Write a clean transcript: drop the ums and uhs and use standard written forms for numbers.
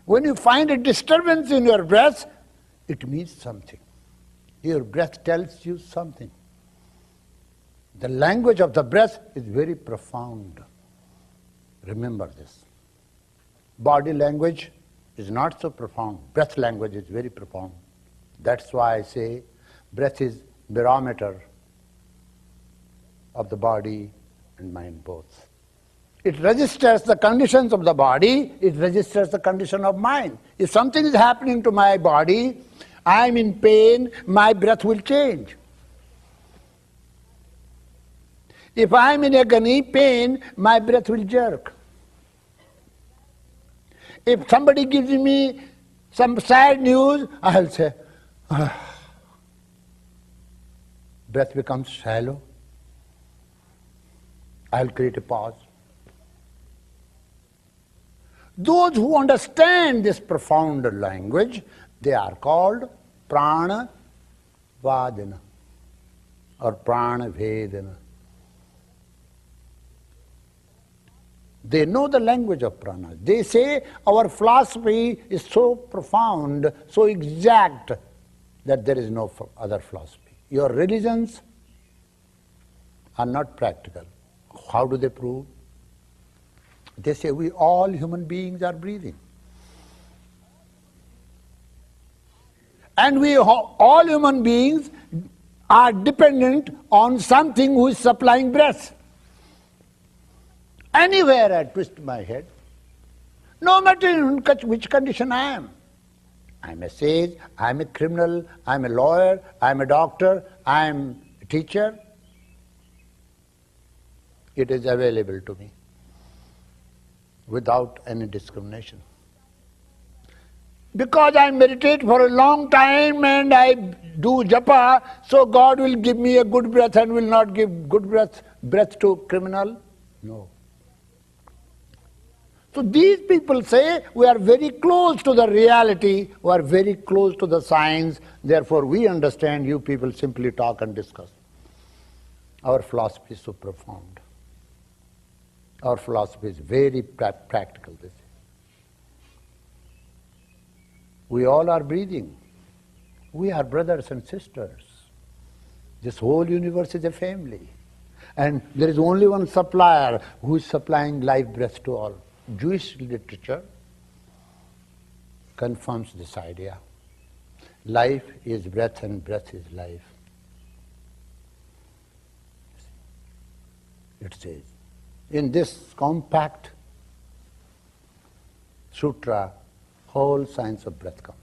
When you find a disturbance in your breath, it means something. Your breath tells you something. The language of the breath is very profound. Remember this. Body language is not so profound. Breath language is very profound. That's why I say breath is barometer of the body and mind both. It registers the conditions of the body, it registers the condition of mind. If something is happening to my body, I am in pain, my breath will change. If I am in agony, pain, my breath will jerk. If somebody gives me some sad news, I'll say, breath becomes shallow. I'll create a pause. Those who understand this profound language, they are called prana vadana or prana vedana. They know the language of prana. They say our philosophy is so profound, so exact, that there is no other philosophy. Your religions are not practical. How do they prove? They say we all human beings are breathing. And we all human beings are dependent on something who is supplying breath. Anywhere I twist my head, no matter in which condition I am. I'm a sage, I'm a criminal, I'm a lawyer, I'm a doctor, I'm a teacher. It is available to me without any discrimination. Because I meditate for a long time and I do japa, so God will give me a good breath and will not give good breath to criminal? No. So these people say we are very close to the reality, we are very close to the science, therefore we understand, you people simply talk and discuss. Our philosophy is so profound. Our philosophy is very practical. This. We all are breathing. We are brothers and sisters. This whole universe is a family. And there is only one supplier who is supplying life breath to all. Jewish literature confirms this idea. Life is breath and breath is life. It says. In this compact sutra, whole science of breath comes.